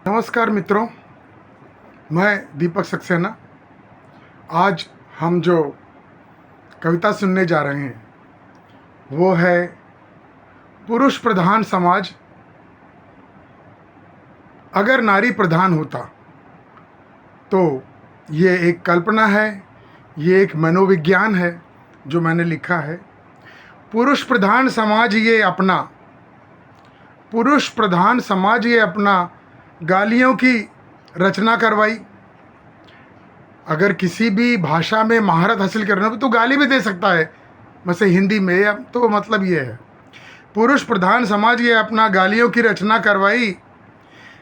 नमस्कार मित्रों, मैं दीपक सक्सेना। आज हम जो कविता सुनने जा रहे हैं वो है पुरुष प्रधान समाज अगर नारी प्रधान होता। तो ये एक कल्पना है, ये एक मनोविज्ञान है जो मैंने लिखा है। पुरुष प्रधान समाज ये अपना गालियों की रचना करवाई। अगर किसी भी भाषा में महारत हासिल करना हो तो गाली भी दे सकता है, वैसे हिंदी में। या तो मतलब ये है, पुरुष प्रधान समाज ये अपना गालियों की रचना करवाई।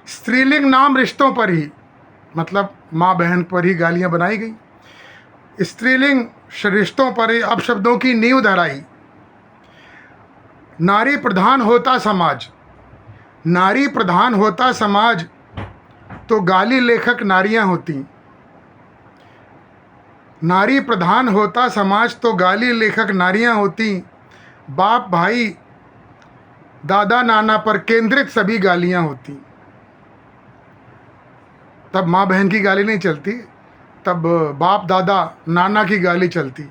स्त्रीलिंग नाम रिश्तों पर ही, मतलब माँ बहन पर ही गालियाँ बनाई गई। स्त्रीलिंग रिश्तों पर ही अपशब्दों की नींव धराई। नारी प्रधान होता समाज तो गाली लेखक नारियां होती। नारी प्रधान होता समाज तो गाली लेखक नारियां होती। बाप भाई दादा नाना पर केंद्रित सभी गालियां होती। तब माँ बहन की गाली नहीं चलती, तब बाप दादा नाना की गाली चलती।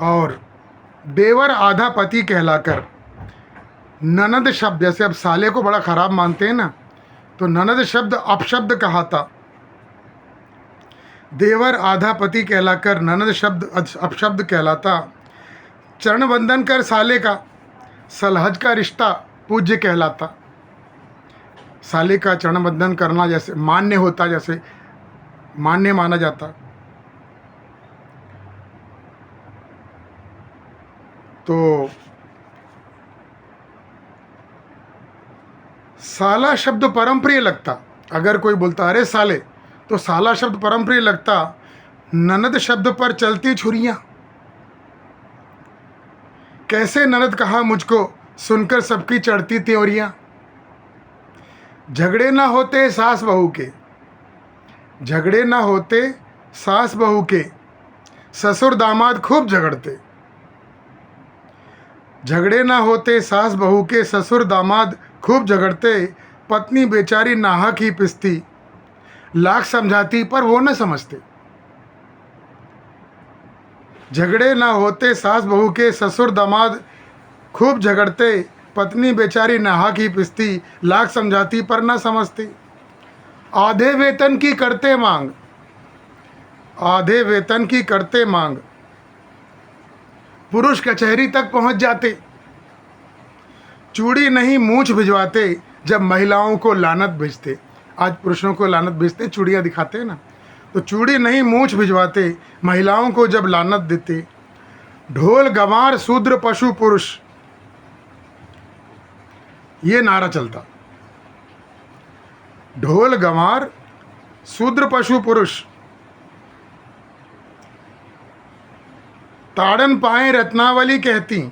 और देवर आधा पति कहलाकर ननद शब्द, जैसे अब साले को बड़ा खराब मानते हैं ना, तो ननद शब्द अपशब्द कहाता। देवर आधा पति कहलाकर ननद शब्द अपशब्द कहलाता। चरण वंदन कर साले का सलहज का रिश्ता पूज्य कहलाता। साले का चरण वंदन करना जैसे मान्य होता, जैसे मान्य माना जाता। तो साला शब्द परम प्रिय लगता। अगर कोई बोलता अरे साले, तो साला शब्द परम प्रिय लगता। ननद शब्द पर चलती छुरियां, कैसे ननद कहा मुझको सुनकर सबकी चढ़ती त्योरियां। झगड़े ना होते सास बहू के ससुर दामाद खूब झगड़ते। झगड़े ना होते सास बहू के ससुर दामाद खूब झगड़ते। पत्नी बेचारी नाहक ही पिसती, लाख समझाती पर वो न समझते। झगड़े ना होते सास बहू के ससुर दामाद खूब झगड़ते। पत्नी बेचारी नाहक ही पिसती, लाख समझाती पर न समझती। आधे वेतन की करते मांग पुरुष कचहरी तक पहुंच जाते। चूड़ी नहीं मूंछ भिजवाते जब महिलाओं को लानत भेजते। आज पुरुषों को लानत भेजते, चूड़ियाँ दिखाते हैं ना, तो चूड़ी नहीं मूंछ भिजवाते महिलाओं को जब लानत देते। ढोल गंवार शूद्र पशु पुरुष, ये नारा चलता। ढोल गंवार शूद्र पशु पुरुष, ताड़न पाए रत्नावली कहती।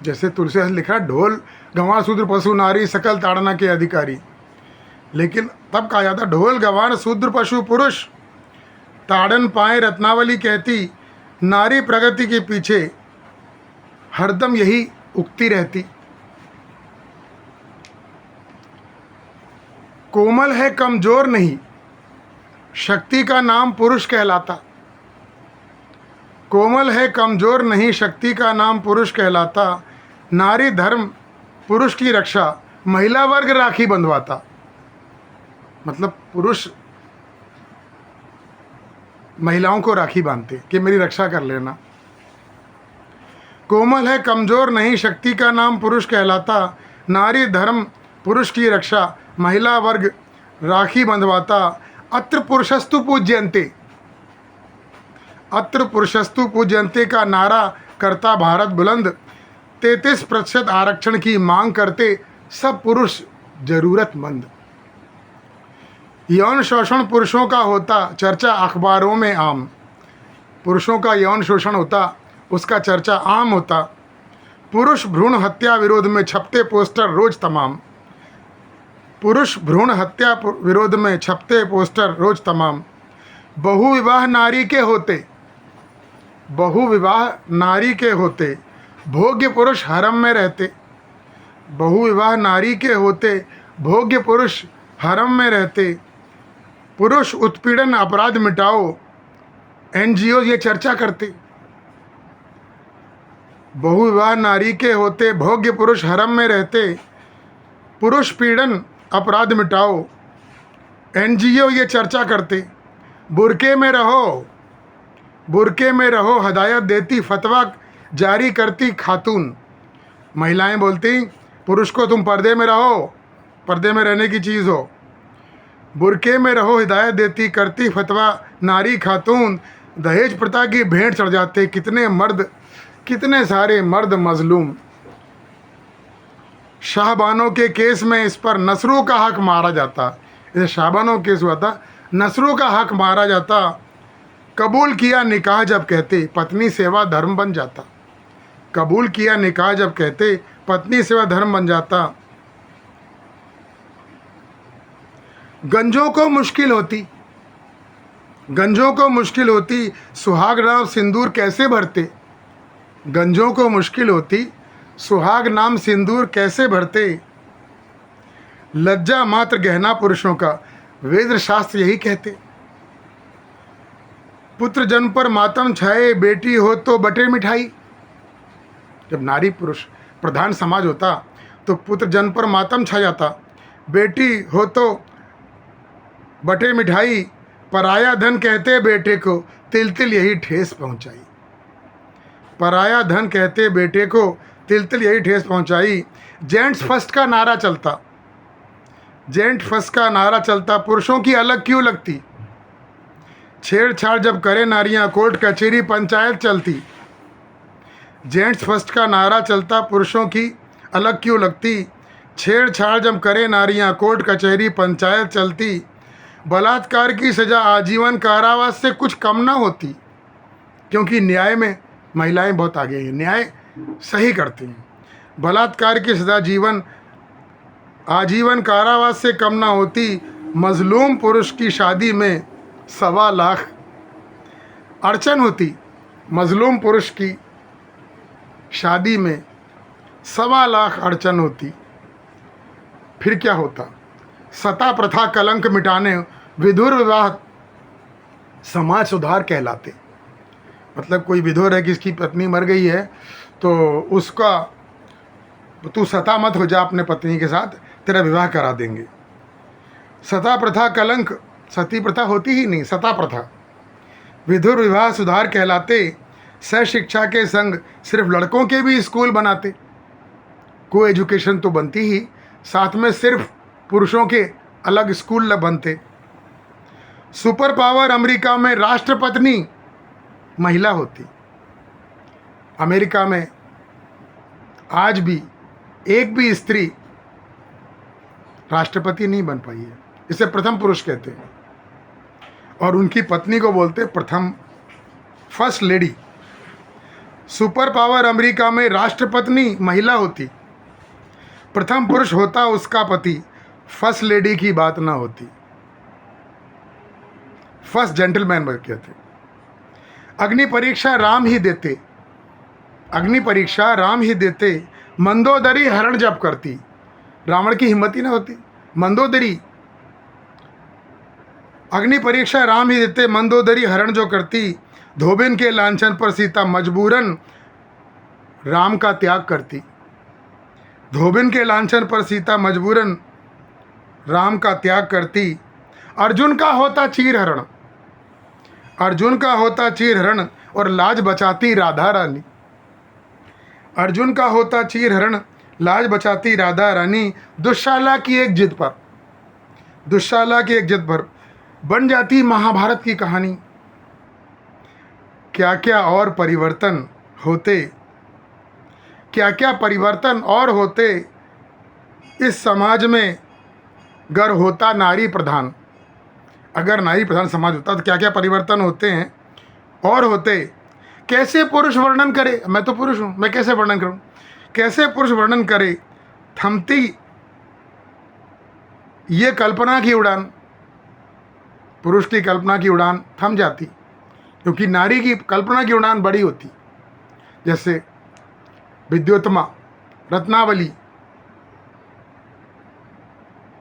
जैसे तुलसीदास लिखा, ढोल गंवार शूद्र पशु नारी सकल ताड़ना के अधिकारी। लेकिन तब कहा जाता ढोल गंवार शूद्र पशु पुरुष, ताड़न पाए रत्नावली कहती। नारी प्रगति के पीछे हरदम यही उगती रहती। कोमल है कमजोर नहीं, शक्ति का नाम पुरुष कहलाता। कोमल है कमजोर नहीं, शक्ति का नाम पुरुष कहलाता। नारी धर्म पुरुष की रक्षा, महिला वर्ग राखी बंधवाता। मतलब पुरुष महिलाओं को राखी बांधते कि मेरी रक्षा कर लेना। कोमल है कमजोर नहीं, शक्ति का नाम पुरुष कहलाता। नारी धर्म पुरुष की रक्षा, महिला वर्ग राखी बंधवाता। अत्र पुरुषस्तु पूज्यन्ते का नारा करता भारत बुलंद। 33% आरक्षण की मांग करते सब पुरुष जरूरतमंद। यौन शोषण पुरुषों का होता, चर्चा अखबारों में आम। पुरुषों का यौन शोषण होता, उसका चर्चा आम होता। पुरुष भ्रूण हत्या विरोध में छपते पोस्टर रोज तमाम। पुरुष भ्रूण हत्या विरोध में छपते पोस्टर रोज तमाम। बहुविवाह नारी के होते भोग्य पुरुष हरम में रहते। बहुविवाह नारी के होते भोग्य पुरुष हरम में रहते, पुरुष उत्पीड़न अपराध मिटाओ, एनजीओ ये चर्चा करते। बहुविवाह नारी के होते, भोग्य पुरुष हरम में रहते, पुरुष पीड़न अपराध मिटाओ, एनजीओ ये चर्चा करते। बुरके में रहो, बुरके में रहो हदायत देती, फतवा जारी करती खातून। महिलाएं बोलती पुरुष को तुम पर्दे में रहो, पर्दे में रहने की चीज़ हो। बुरके में रहो हिदायत देती, करती फतवा नारी खातून। दहेज प्रथा की भेंट चढ़ जाते कितने मर्द, कितने सारे मर्द मजलूम। शाहबानों के केस में इस पर नसरों का हक मारा जाता। जैसे शाहबानों केस हुआ था, नसरों का हक मारा जाता। कबूल किया निकाह जब कहते, पत्नी सेवा धर्म बन जाता। कबूल किया निकाह जब कहते, पत्नी सेवा धर्म बन जाता। गंजों को मुश्किल होती, गंजों को मुश्किल होती, सुहाग नाम सिंदूर कैसे भरते। गंजों को मुश्किल होती, सुहाग नाम सिंदूर कैसे भरते। लज्जा मात्र गहना पुरुषों का, वेद शास्त्र यही कहते। पुत्र जन्म पर मातम छाए, बेटी हो तो बटे मिठाई। जब नारी पुरुष प्रधान समाज होता तो पुत्र जन्म पर मातम छा जाता, बेटी हो तो बटे मिठाई। पराया धन कहते बेटे को, तिल तिल यही ठेस पहुंचाई। पराया धन कहते बेटे को, तिल तिल यही ठेस पहुंचाई। जेंट्स फर्स्ट का नारा चलता, जेंट फर्स्ट का नारा चलता, पुरुषों की अलग क्यों लगती। छेड़छाड़ जब करे नारियां, कोर्ट कचहरी पंचायत चलती। जेंट्स फर्स्ट का नारा चलता, पुरुषों की अलग क्यों लगती। छेड़छाड़ जब करे नारियां, कोर्ट कचहरी पंचायत चलती। बलात्कार की सज़ा आजीवन कारावास से कुछ कम ना होती, क्योंकि न्याय में महिलाएं बहुत आगे हैं, न्याय सही करती हैं। बलात्कार की सज़ा आजीवन कारावास से कम ना होती। मजलूम पुरुष की शादी में 1.25 लाख अड़चन होती। मजलूम पुरुष की शादी में 1.25 लाख अड़चन होती। फिर क्या होता। सता प्रथा कलंक मिटाने, विधुर विवाह समाज सुधार कहलाते। मतलब कोई विधुर है, किसकी पत्नी मर गई है, तो उसका तू सता मत हो जा अपने पत्नी के साथ, तेरा विवाह करा देंगे। सता प्रथा कलंक, सती प्रथा होती ही नहीं, सता प्रथा। विधुर विवाह सुधार कहलाते। सह शिक्षा के संग सिर्फ लड़कों के भी स्कूल बनाते। को एजुकेशन तो बनती ही, साथ में सिर्फ पुरुषों के अलग स्कूल न बनते। सुपर पावर अमेरिका में राष्ट्रपत्नी महिला होती। अमेरिका में आज भी एक भी स्त्री राष्ट्रपति नहीं बन पाई है, इसे प्रथम पुरुष कहते हैं। और उनकी पत्नी को बोलते प्रथम, first lady. Super power America में राष्ट्रपत्नी महिला होती, प्रथम पुरुष होता उसका पति, फर्स्ट लेडी की बात ना होती। फर्स्ट जेंटलमैन कहते। अग्नि परीक्षा राम ही देते, अग्नि परीक्षा राम ही देते। मंदोदरी हरण जब करती, रावण की हिम्मत ही ना होती। मंदोदरी, अग्नि परीक्षा राम ही देते, मंदोदरी हरण जो करती। धोबिन के लांछन पर सीता मजबूरन राम का त्याग करती। धोबिन के लांछन पर सीता मजबूरन राम का त्याग करती। अर्जुन का होता चीर हरण, अर्जुन का होता चीर हरण और लाज बचाती राधा रानी। अर्जुन का होता चीर हरण, लाज बचाती राधा रानी। दुशाला की एक जिद पर, दुशाला की एक जिद पर बन जाती महाभारत की कहानी। क्या क्या और परिवर्तन होते, क्या क्या परिवर्तन और होते इस समाज में अगर होता नारी प्रधान। अगर नारी प्रधान समाज होता तो क्या क्या परिवर्तन होते हैं और होते। कैसे पुरुष वर्णन करे, मैं तो पुरुष हूँ, मैं कैसे वर्णन करूँ। कैसे पुरुष वर्णन करे, थमती ये कल्पना की उड़ान, पुरुष की कल्पना की उड़ान थम जाती, क्योंकि नारी की कल्पना की उड़ान बड़ी होती। जैसे विद्योत्तमा, रत्नावली,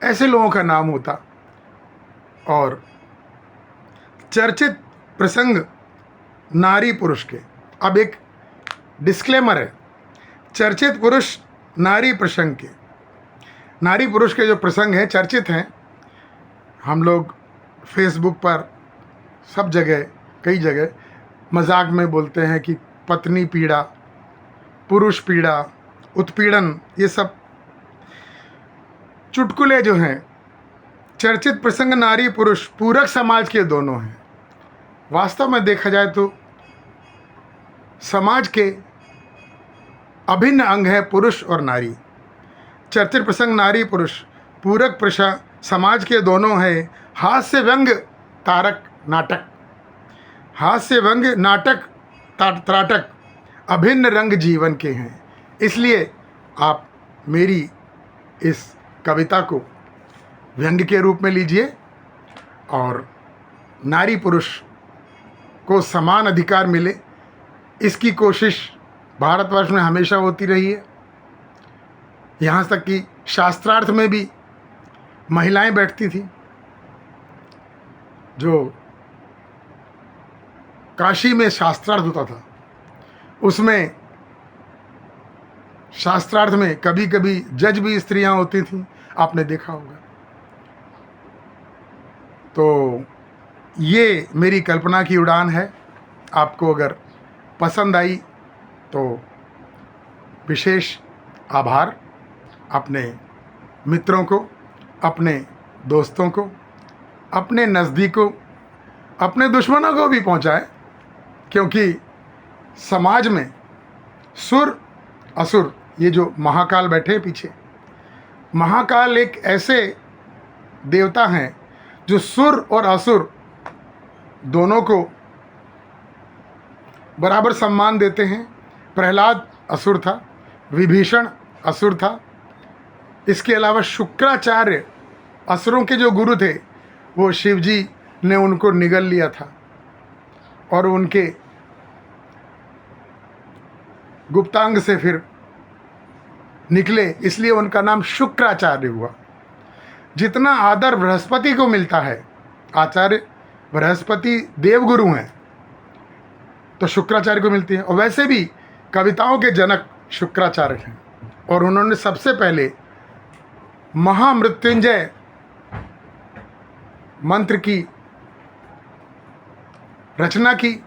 ऐसे लोगों का नाम होता। और चर्चित प्रसंग नारी पुरुष के, अब एक डिस्क्लेमर है, चर्चित पुरुष नारी प्रसंग के, नारी पुरुष के जो प्रसंग हैं चर्चित हैं। हम लोग फेसबुक पर सब जगह, कई जगह मजाक में बोलते हैं कि पत्नी पीड़ा, पुरुष पीड़ा, उत्पीड़न, ये सब चुटकुले जो हैं। चर्चित प्रसंग नारी पुरुष पूरक समाज के दोनों हैं। वास्तव में देखा जाए तो समाज के अभिन्न अंग है पुरुष और नारी। चर्चित प्रसंग नारी पुरुष पूरक समाज के दोनों है। हास्य व्यंग तारक नाटक, हास्य व्यंग नाटक त्राटक अभिन्न रंग जीवन के हैं। इसलिए आप मेरी इस कविता को व्यंग के रूप में लीजिए और नारी पुरुष को समान अधिकार मिले, इसकी कोशिश भारतवर्ष में हमेशा होती रही है। यहाँ तक कि शास्त्रार्थ में भी महिलाएं बैठती थी। जो काशी में शास्त्रार्थ होता था, उसमें शास्त्रार्थ में कभी कभी जज भी स्त्रियां होती थीं, आपने देखा होगा। तो ये मेरी कल्पना की उड़ान है। आपको अगर पसंद आई तो विशेष आभार। अपने मित्रों को, अपने दोस्तों को, अपने नज़दीकों, अपने दुश्मनों को भी पहुंचाएं, क्योंकि समाज में सुर असुर, ये जो महाकाल बैठे पीछे, महाकाल एक ऐसे देवता हैं जो सुर और असुर दोनों को बराबर सम्मान देते हैं। प्रहलाद असुर था, विभीषण असुर था। इसके अलावा शुक्राचार्य असुरों के जो गुरु थे, वो शिवजी ने उनको निगल लिया था और उनके गुप्तांग से फिर निकले, इसलिए उनका नाम शुक्राचार्य हुआ। जितना आदर बृहस्पति को मिलता है, आचार्य बृहस्पति देवगुरु हैं, तो शुक्राचार्य को मिलती है। और वैसे भी कविताओं के जनक शुक्राचार्य हैं, और उन्होंने सबसे पहले महामृत्युंजय मंत्र की रचना की।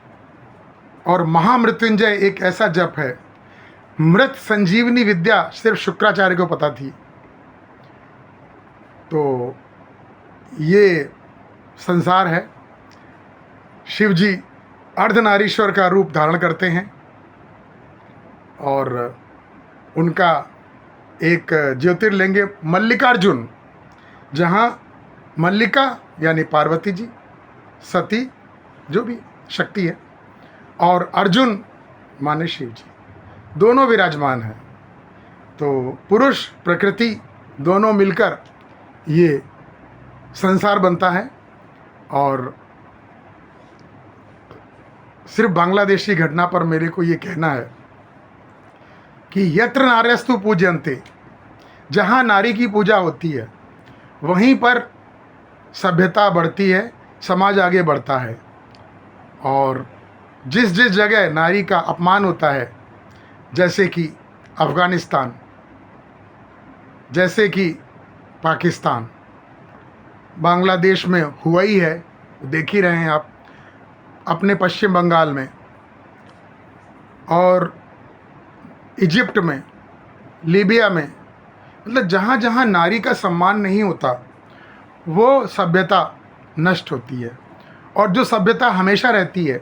और महामृत्युंजय एक ऐसा जप है, मृत संजीवनी विद्या सिर्फ शुक्राचार्य को पता थी। तो ये संसार है। शिवजी अर्धनारीश्वर का रूप धारण करते हैं और उनका एक ज्योतिर्लिंग मल्लिकार्जुन, जहाँ मल्लिका यानी पार्वती जी, सती जो भी शक्ति है, और अर्जुन माने शिव जी, दोनों विराजमान हैं। तो पुरुष प्रकृति दोनों मिलकर ये संसार बनता है। और सिर्फ बांग्लादेशी घटना पर मेरे को ये कहना है कि यत्र नार्यस्तु पूज्यन्ते, जहाँ नारी की पूजा होती है वहीं पर सभ्यता बढ़ती है, समाज आगे बढ़ता है। और जिस जिस जगह नारी का अपमान होता है, जैसे कि अफ़गानिस्तान, जैसे कि पाकिस्तान, बांग्लादेश में हुआ ही है, देख ही रहे हैं आप, अपने पश्चिम बंगाल में, और इजिप्ट में, लीबिया में, मतलब जहाँ जहाँ नारी का सम्मान नहीं होता वो सभ्यता नष्ट होती है। और जो सभ्यता हमेशा रहती है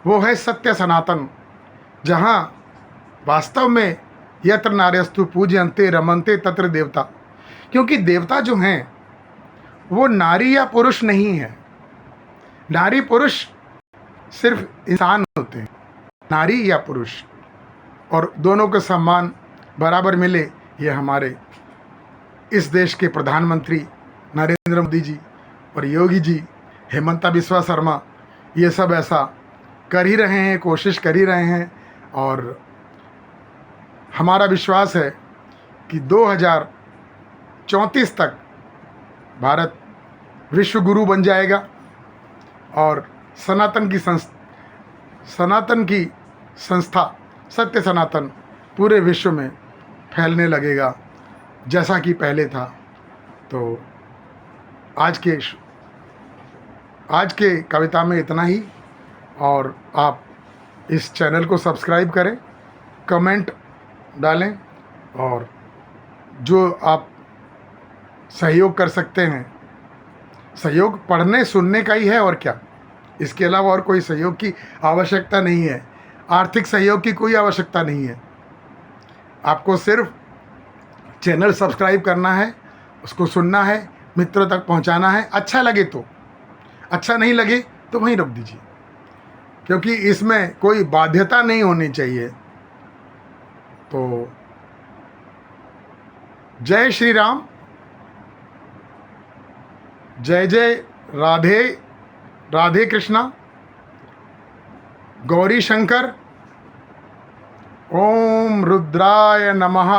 वो है सत्य सनातन, जहाँ वास्तव में यत्र नार्यस्तु पूज्यन्ते रमन्ते तत्र देवता। क्योंकि देवता जो हैं वो नारी या पुरुष नहीं है। नारी पुरुष सिर्फ इंसान होते हैं, नारी या पुरुष, और दोनों को सम्मान बराबर मिले। ये हमारे इस देश के प्रधानमंत्री नरेंद्र मोदी जी और योगी जी, हेमंता बिस्वा शर्मा, ये सब ऐसा कर ही रहे हैं, कोशिश कर ही रहे हैं। और हमारा विश्वास है कि 2034 तक भारत विश्व गुरु बन जाएगा और सनातन की संस्था सत्य सनातन पूरे विश्व में फैलने लगेगा जैसा कि पहले था। तो आज के कविता में इतना ही, और आप इस चैनल को सब्सक्राइब करें, कमेंट डालें, और जो आप सहयोग कर सकते हैं, सहयोग पढ़ने सुनने का ही है और क्या, इसके अलावा और कोई सहयोग की आवश्यकता नहीं है। आर्थिक सहयोग की कोई आवश्यकता नहीं है। आपको सिर्फ चैनल सब्सक्राइब करना है, उसको सुनना है, मित्रों तक पहुंचाना है। अच्छा लगे तो, अच्छा नहीं लगे तो वहीं रोक दीजिए, क्योंकि इसमें कोई बाध्यता नहीं होनी चाहिए। तो जय श्री राम, जय जय राधे राधे कृष्णा, गौरी शंकर, ओम रुद्राय नमः।